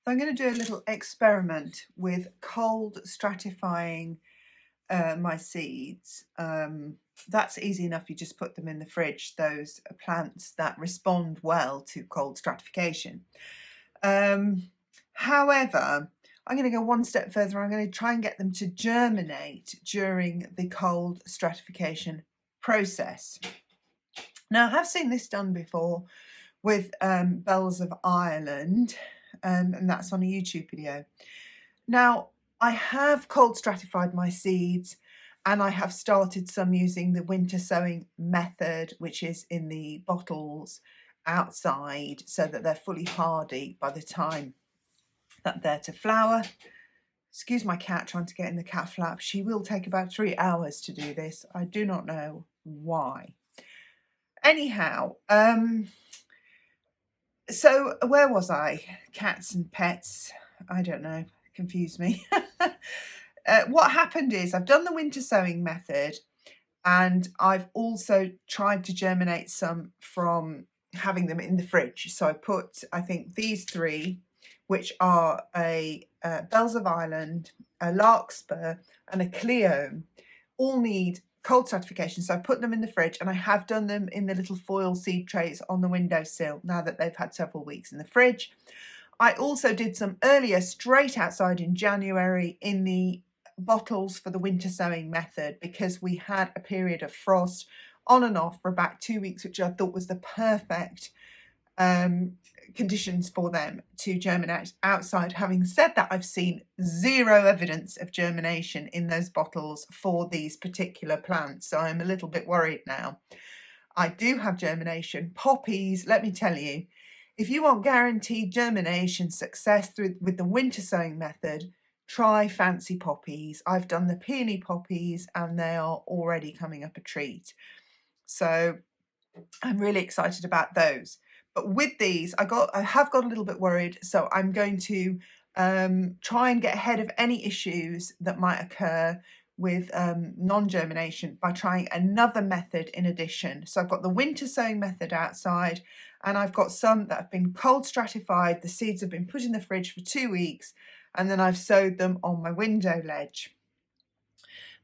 So I'm going to do a little experiment with cold stratifying my seeds. That's easy enough. You just put them in the fridge, those plants that respond well to cold stratification. However, I'm going to go one step further. I'm going to try and get them to germinate during the cold stratification process. Now, I have seen this done before with Bells of Ireland, and that's on a YouTube video. Now, I have cold stratified my seeds, and I have started some using the winter sowing method, which is in the bottles outside, so that they're fully hardy by the time that they're to flower. Excuse my cat trying to get in the cat flap. She will take about 3 hours to do this. I do not know why. Anyhow, so where was I? Cats and pets. I don't know. Confused me. What happened is I've done the winter sowing method, and I've also tried to germinate some from having them in the fridge. So I put, I think, these three, which are a Bells of Ireland, a Larkspur, and a Cleome, all need cold stratification. So I put them in the fridge, and I have done them in the little foil seed trays on the windowsill now that they've had several weeks in the fridge. I also did some earlier straight outside in January in the bottles for the winter sowing method, because we had a period of frost on and off for about 2 weeks, which I thought was the perfect conditions for them to germinate outside. Having said that, I've seen zero evidence of germination in those bottles for these particular plants, so I'm a little bit worried now. I do have germination. Poppies, let me tell you, if you want guaranteed germination success with the winter sowing method, try fancy poppies. I've done the peony poppies, and they are already coming up a treat. So I'm really excited about those. But with these, I have got a little bit worried. So I'm going to try and get ahead of any issues that might occur with non-germination by trying another method in addition. So I've got the winter sowing method outside, and I've got some that have been cold stratified. The seeds have been put in the fridge for 2 weeks, and then I've sowed them on my window ledge.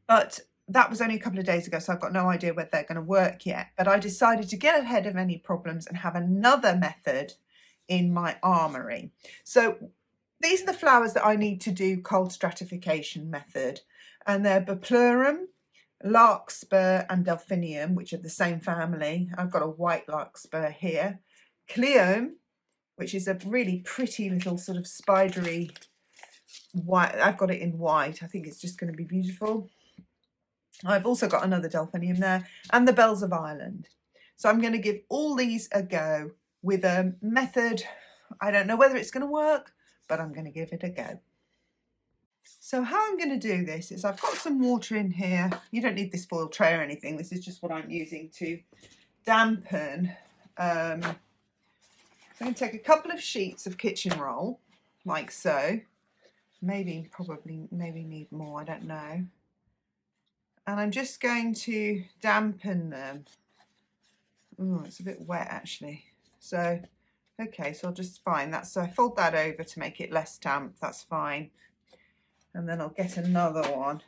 But that was only a couple of days ago, so I've got no idea whether they're going to work yet. But I decided to get ahead of any problems and have another method in my armoury. So these are the flowers that I need to do cold stratification method, and they're Bupleurum, Larkspur, and Delphinium, which are the same family. I've got a white Larkspur here. Cleome, which is a really pretty little sort of spidery white. I've got it in white. I think it's just going to be beautiful. I've also got another Delphinium there, and the Bells of Ireland. So I'm going to give all these a go with a method. I don't know whether it's going to work, but I'm going to give it a go. So how I'm going to do this is I've got some water in here. You don't need this foil tray or anything. This is just what I'm using to dampen. I'm going to take a couple of sheets of kitchen roll, like so. Maybe need more, I don't know. And I'm just going to dampen them. Oh, it's a bit wet actually. So, okay, so I'll just, fine. So I fold that over to make it less damp, that's fine. And then I'll get another one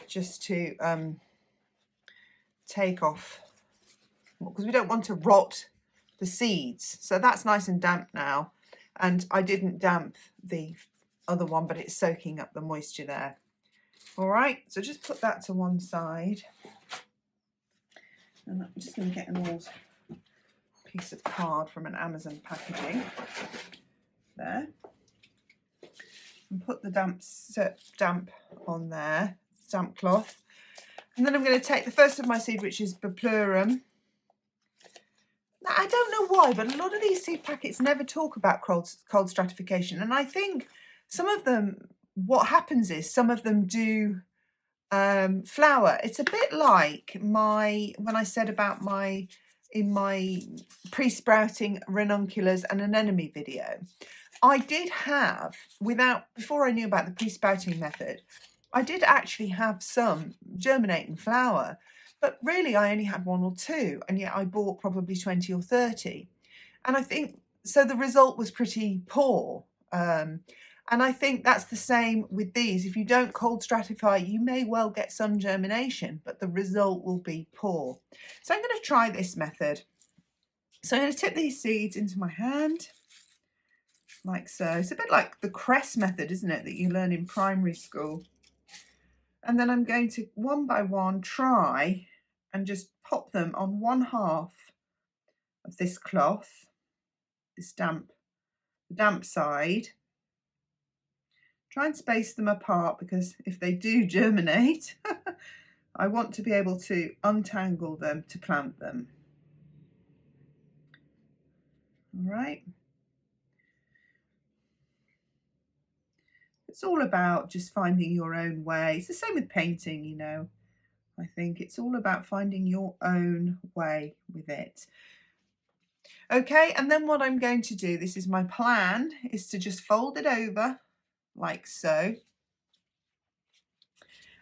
just to take off, because we don't want to rot the seeds. So that's nice and damp now. And I didn't damp the other one, but it's soaking up the moisture there. All right, so just put that to one side. And I'm just going to get an old piece of card from an Amazon packaging there. And put the damp on there, damp cloth. And then I'm going to take the first of my seed, which is Bupleurum. Now, I don't know why, but a lot of these seed packets never talk about cold stratification. And I think some of them, what happens is some of them do flower. It's a bit like when I said about in my pre-sprouting ranunculus and anemone video. I did have, before I knew about the pre-sprouting method, I did actually have some germinate and flower, but really I only had 1 or 2, and yet I bought probably 20 or 30. And I think, so the result was pretty poor. And I think that's the same with these. If you don't cold stratify, you may well get some germination, but the result will be poor. So I'm going to try this method. So I'm going to tip these seeds into my hand, like so. It's a bit like the cress method, isn't it, that you learn in primary school. And then I'm going to, one by one, try and just pop them on one half of this cloth, this damp side. Try and space them apart, because if they do germinate, I want to be able to untangle them to plant them. All right. It's all about just finding your own way. It's the same with painting, you know. I think it's all about finding your own way with it. Okay, and then what I'm going to do, this is my plan, is to just fold it over like so,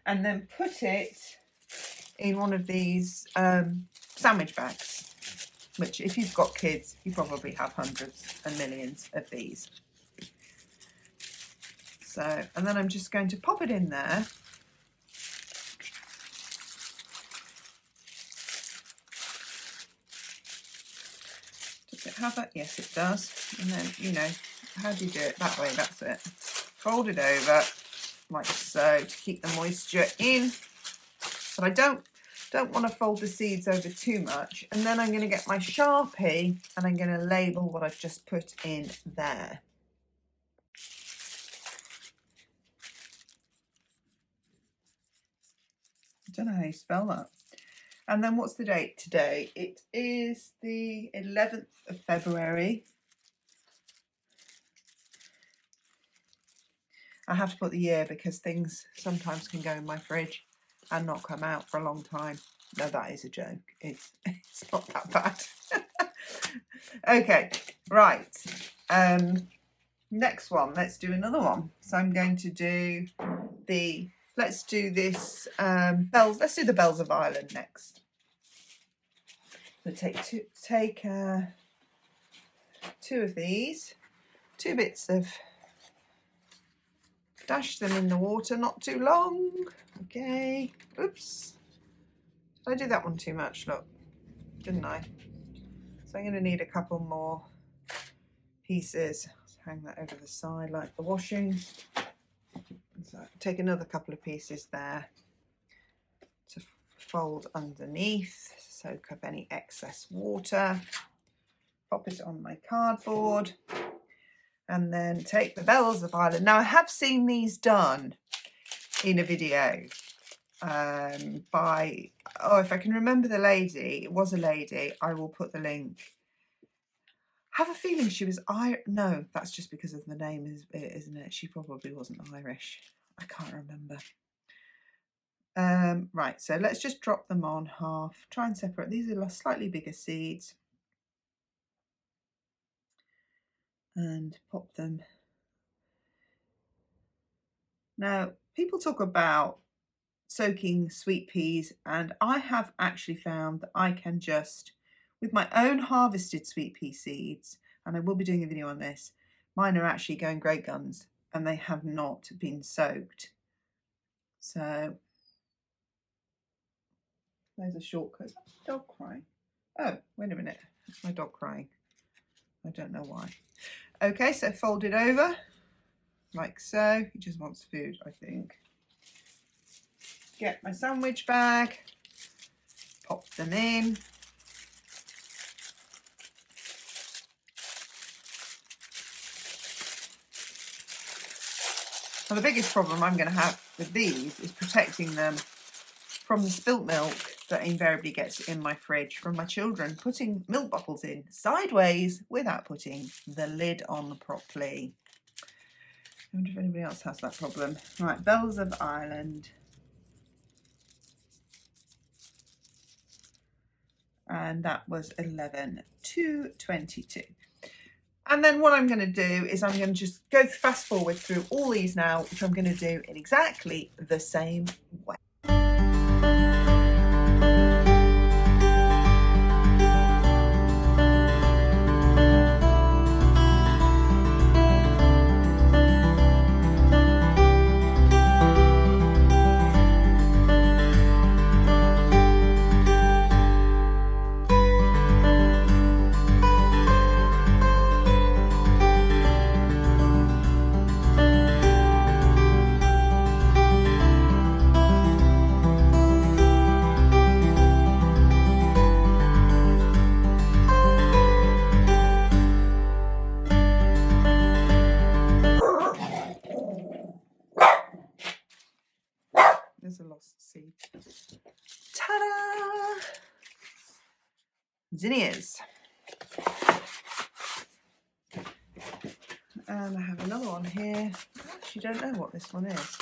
and then put it in one of these sandwich bags, which if you've got kids, you probably have hundreds and millions of these. So, and then I'm just going to pop it in there. Does it have it? Yes, it does. And then, you know, how do you do it? That way, that's it. Fold it over like so to keep the moisture in. But I don't want to fold the seeds over too much. And then I'm going to get my Sharpie and I'm going to label what I've just put in there. I don't know how you spell that. And then what's the date today? It is the 11th of February. I have to put the year because things sometimes can go in my fridge and not come out for a long time. No, that is a joke. It's not that bad. Okay, right. Next one, let's do another one. So I'm going to do the, let's do this bells. Let's do the bells of Ireland next. I'm going to take two of these, 2 bits of, dash them in the water, not too long. Okay, oops. Did I do that one too much? Look, didn't I? So I'm going to need a couple more pieces. Let's hang that over the side like the washing. So take another couple of pieces there to fold underneath, soak up any excess water. Pop it on my cardboard. And then take the bells of Ireland. Now I have seen these done in a video by, oh, if I can remember the lady, it was a lady, I will put the link. I have a feeling she was no, that's just because of the name, isn't it? She probably wasn't Irish. I can't remember. Right, so let's just drop them on half. Try and separate. These are slightly bigger seeds. And pop them. Now, people talk about soaking sweet peas, and I have actually found that I can just, with my own harvested sweet pea seeds, and I will be doing a video on this, mine are actually going great guns and they have not been soaked. So there's a shortcut. Is my dog crying? Oh, wait a minute. It's my dog crying. I don't know why. Okay, so fold it over like so. He just wants food, I think. Get my sandwich bag, pop them in. Now, the biggest problem I'm going to have with these is protecting them from the spilt milk that invariably gets in my fridge from my children putting milk bottles in sideways without putting the lid on properly. I wonder if anybody else has that problem. Right, bells of Ireland. And that was 11/2/22. And then what I'm going to do is I'm going to just go fast forward through all these now, which I'm going to do in exactly the same way. There's a lost seed. Ta-da! Zinnias. And I have another one here. I actually don't know what this one is.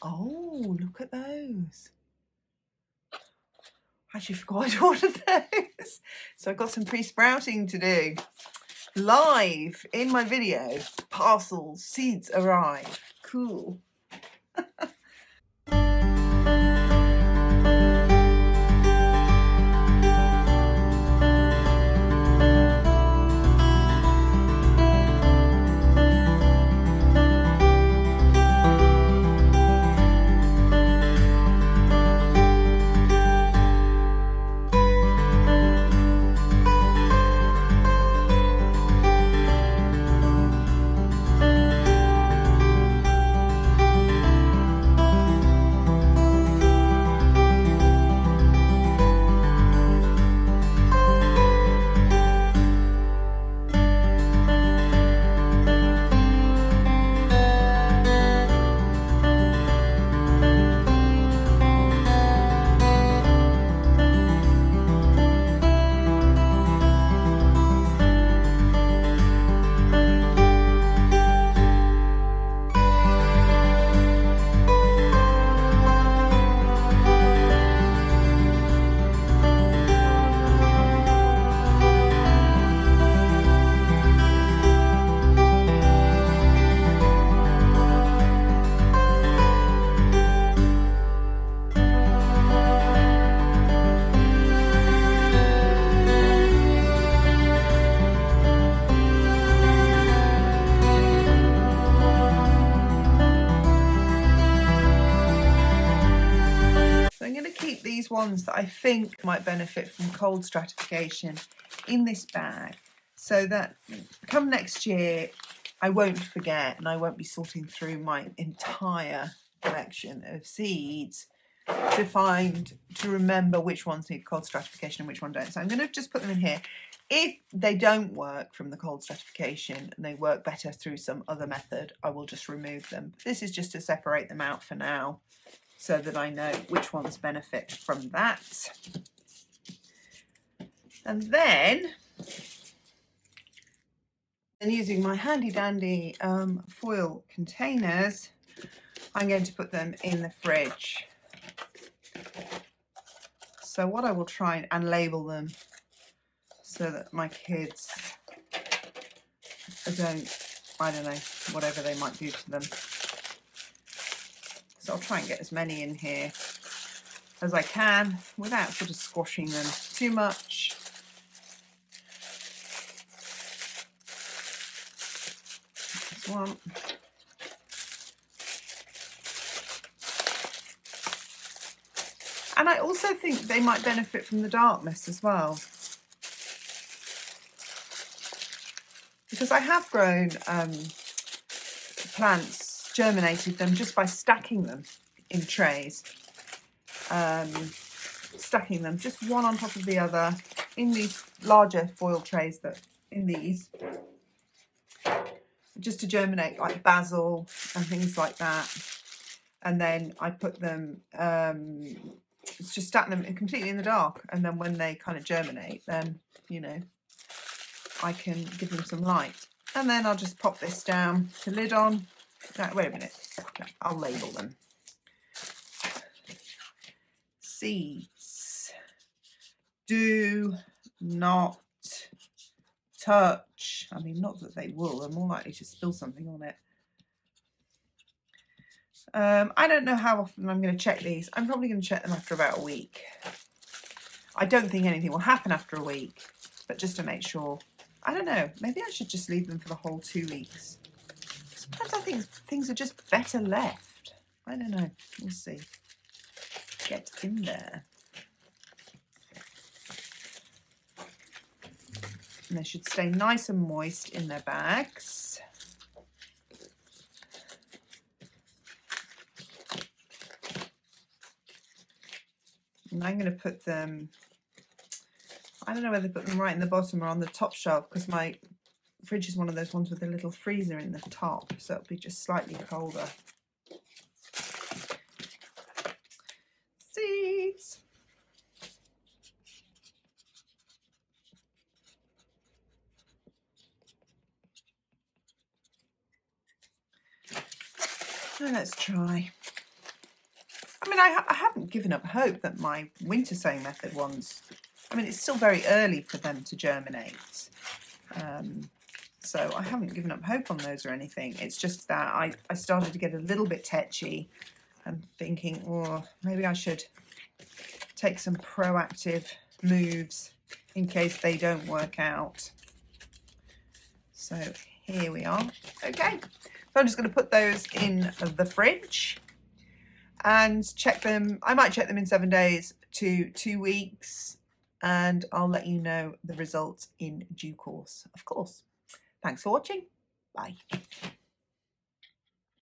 Oh, look at those. Actually forgot I'd ordered those. So I've got some pre-sprouting to do. Live in my video, parcels, seeds arrive. Cool. Ones that I think might benefit from cold stratification in this bag, so that come next year I won't forget and I won't be sorting through my entire collection of seeds to remember which ones need cold stratification and which one don't. So I'm going to just put them in here. If they don't work from the cold stratification and they work better through some other method, I will just remove them. This is just to separate them out for now, so that I know which ones benefit from that. And then, using my handy dandy foil containers, I'm going to put them in the fridge. So what I will try and label them so that my kids don't, I don't know, whatever they might do to them. So I'll try and get as many in here as I can without sort of squashing them too much. This one. And I also think they might benefit from the darkness as well, because I have grown plants, germinated them just by stacking them in trays, stacking them just one on top of the other in these larger foil trays, that in these, just to germinate like basil and things like that. And then I put them, just stack them completely in the dark, and then when they kind of germinate, then, you know, I can give them some light. And then I'll just pop this down, the lid on. Wait a minute, I'll label them. Seeds. Do not touch. I mean, not that they will, they're more likely to spill something on it. I don't know how often I'm going to check these. I'm probably going to check them after about a week. I don't think anything will happen after a week, but just to make sure. I don't know, maybe I should just leave them for the whole 2 weeks. Sometimes I think things are just better left. I don't know, we'll see. Get in there. And they should stay nice and moist in their bags. And I'm going to put them, I don't know whether to put them right in the bottom or on the top shelf, because my fridge is one of those ones with a little freezer in the top, so it'll be just slightly colder. Seeds. So let's try. I mean, I haven't given up hope that my winter sowing method ones, I mean, it's still very early for them to germinate. So I haven't given up hope on those or anything. It's just that I started to get a little bit tetchy and thinking, oh, maybe I should take some proactive moves in case they don't work out. So here we are. Okay, so I'm just going to put those in the fridge and check them. I might check them in 7 days to 2 weeks, and I'll let you know the results in due course, of course. Thanks for watching. Bye.